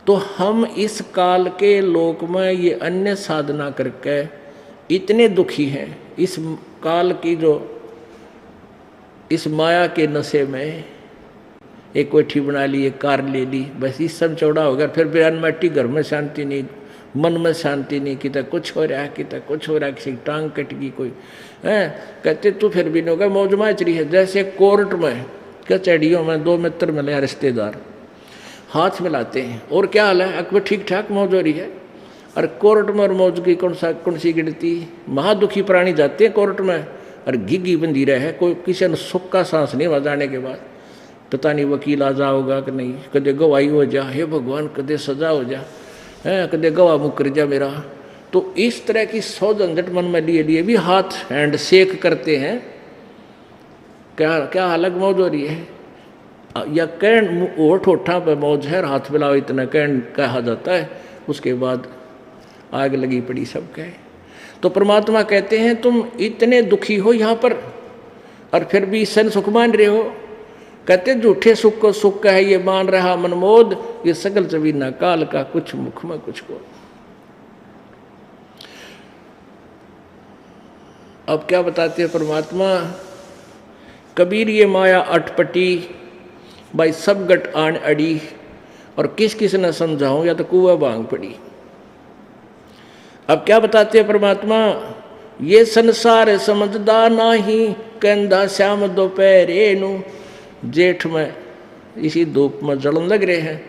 तो हम इस काल के लोक में ये अन्य साधना करके इतने दुखी हैं, इस काल की जो इस माया के नशे में एक कोठी बना ली, एक कार ले ली, बस इस सब चौड़ा हो गया। फिर अनमट्टी घर में शांति नहीं, मन में शांति नहीं, कितना कुछ हो रहा है, कितना कुछ हो रहा है, किसी की टांग कट गई कोई है, कहते तू फिर भी नहीं होगा, मौज माचरी है। जैसे कोर्ट में कचहरियों में दो मित्र मिले रिश्तेदार, हाथ मिलाते हैं और क्या हाल है, अकबर ठीक ठाक मौज हो रही है। और कोर्ट में और मौज की कौन सी गिनती। महादुखी प्राणी जाते हैं कोर्ट में और घिघी बंदी रहे, कोई किसी ने सुख का सांस नहीं हुआ जाने के बाद, पता नहीं वकील आ जाओगा कि नहीं, कदे गवाही हो जा, हे भगवान कदे सजा हो जा, है कदे गवाह मुकर जा मेरा। तो इस तरह की सौ झंझट मन में लिए लिए भी हाथ हैंड शेक करते हैं। क्या क्या अलग मौज हो रही है, या कैंड ओठ ओठा पे मौज है, हाथ मिलाओ इतना कैंड कहा जाता है, उसके बाद आग लगी पड़ी सबके। तो परमात्मा कहते हैं तुम इतने दुखी हो यहाँ पर और फिर भी सन सुख मान रहे हो। कहते झूठे सुख को सुख है ये मान रहा मनमोद, ये सकल चवीना काल का कुछ मुख में कुछ को। अब क्या बताते हैं परमात्मा, कबीर ये माया अटपटी भाई सब गट आन अड़ी, और किस किस न समझाऊं या तो कुआ भांग पड़ी। अब क्या बताते हैं परमात्मा, ये संसार समझदा नाही, कहंदा श्याम दोपहरे नु। जेठ में इसी धूप में जलन लग रहे हैं,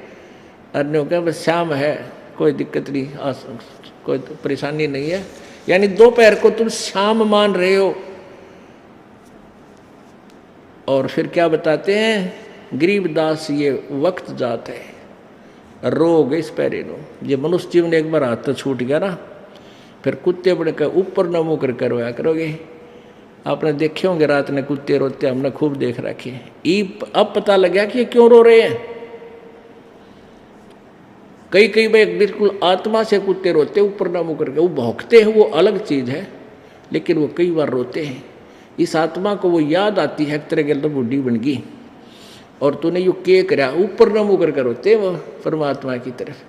अन्यों क्या बस श्याम है, कोई दिक्कत नहीं, कोई परेशानी नहीं है, यानी दोपहर को तुम श्याम मान रहे हो। और फिर क्या बताते हैं, गरीबदास ये वक्त जात है, रोग इस पैरे नो। ये मनुष्य जीवन एक बार हाथ तो छूट गया ना, फिर कुत्ते बड़े का ऊपर न मुँह कर रोया करोगे। आपने देखे होंगे रात ने कुत्ते रोते, हमने खूब देख रखे। अब पता लगा कि ये क्यों रो रहे हैं। कई बार बिल्कुल आत्मा से कुत्ते रोते ऊपर न मुँह करके, वो भौंकते हैं वो अलग चीज़ है, लेकिन वो कई बार रोते हैं। इस आत्मा को वो याद आती है एक तरह के तो बूढ़ी बन गई और तूने यू के करा, ऊपर न मुँह करके रोते वो परमात्मा की तरफ।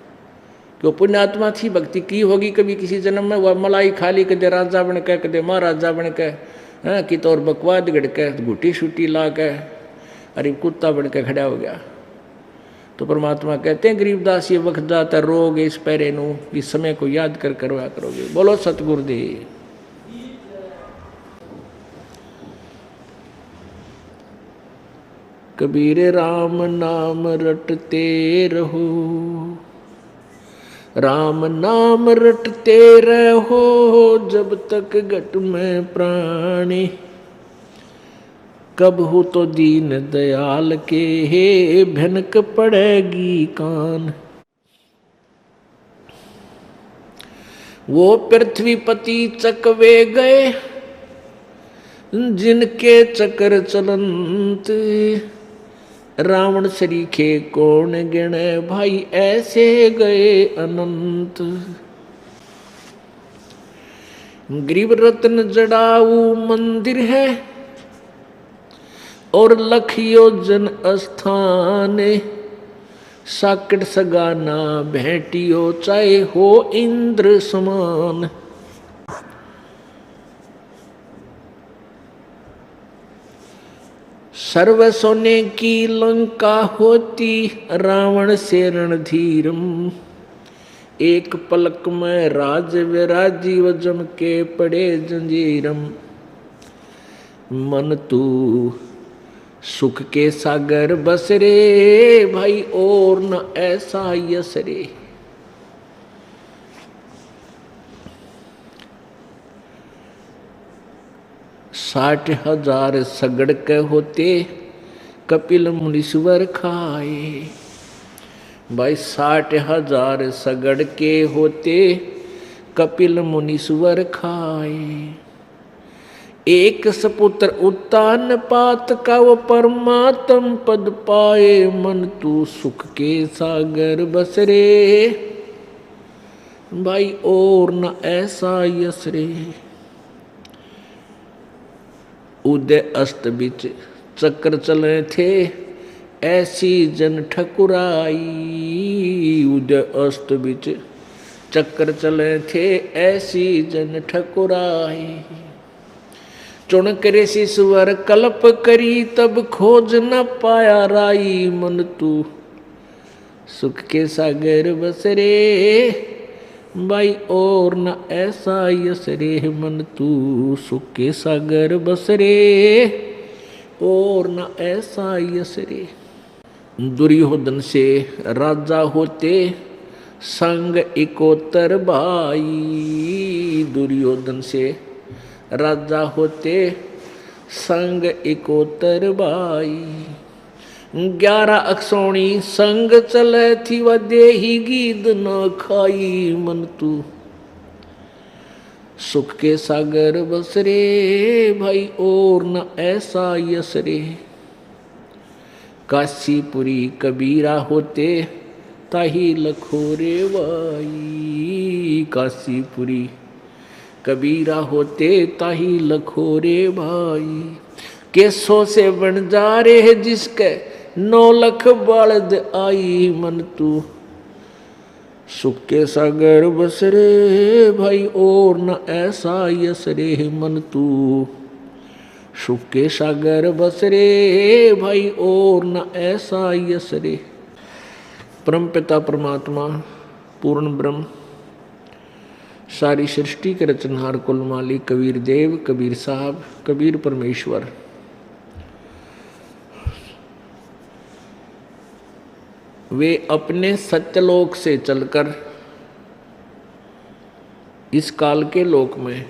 क्यों पुण्यात्मा थी, भक्ति की होगी कभी किसी जन्म में, वह मलाई खा ली, कदे राजा बन के कदे महाराजा बन के, हाँ कि तो और बकवाद गड़ के घुटी छुट्टी ला के अरे कुत्ता बन के खड़ा हो गया। तो परमात्मा कहते हैं गरीबदास ये वक्त जाता रोग इस पैरे नू, इस समय को याद कर करवा करोगे। बोलो सतगुरुदेव। कबीर राम नाम रटते रहो, राम नाम रटते रहो, जब तक घट में प्राणी, कब हो तो दीन दयाल के हे भनक पड़ेगी कान। वो पृथ्वीपति चकवे गए, जिनके चक्र चलंत, रावण सरीखे कौन गिने, भाई ऐसे गए अनंत। गरीब रत्न जड़ाऊ मंदिर है, और लख योजन स्थान, साकट सगाना भेटियो, चाहे हो इंद्र समान। सर्व सोने की लंका होती, रावण से रणधीरम, एक पलक में राज विराजी, व जम के पड़े जंजीरम। मन तू सुख के सागर बसरे, भाई और न ऐसा यसरे। 60,000 सगड़ के होते, कपिल मुनीश्वर खाए। भाई 60,000 सगड़ के होते, कपिल मुनीश्वर खाए। एक सपुत्र उत्तान पात का, वो परमात्म पद पाए। मन तू सुख के सागर बसरे, भाई और न ऐसा यसरे। उदय अस्त बिच चक्र चले थे, ऐसी जन ठकुराई। उदय अस्त बिच चक्कर चले थे, ऐसी जन ठकुराई। चुन करे ईश्वर कल्प करी, तब खोज न पाया राई। मन तू सुख के सागर बसरे, भाई और न ऐसा यस रे। मन तू सुख के सागर बसरे, और न ऐसा यस रे। दुर्योधन से राजा होते, संग इकोतर भाई। दुर्योधन से राजा होते, संग इकोतर भाई। 11 अक्षौणी संग चले थी, वह देही गीद न खाई। मन तू सुख के सागर बसरे, भाई और न ऐसा यस रे। काशीपुरी कबीरा होते, ताही लखोरे भाई। काशीपुरी कबीरा होते, ताही लखोरे भाई। केसों से बन जा रे जिसके 9 लख बलद आई। मन तू सुख के सागर बसरे, भाई और न ऐसा यस रे। मन तू सुख के सागर बसरे, भाई और न ऐसा यस रे। परमपिता परमात्मा पूर्ण ब्रह्म, सारी सृष्टि के रचनहार कुल मालिक कबीर देव, कबीर साहब, कबीर परमेश्वर, वे अपने सत्यलोक से चलकर इस काल के लोक में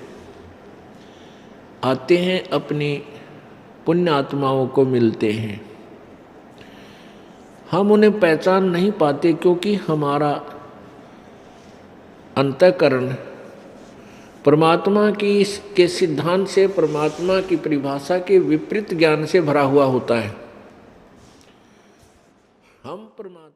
आते हैं, अपनी पुण्य आत्माओं को मिलते हैं। हम उन्हें पहचान नहीं पाते क्योंकि हमारा अंतःकरण परमात्मा की के सिद्धांत से, परमात्मा की परिभाषा के विपरीत ज्ञान से भरा हुआ होता है। हम परमात्मा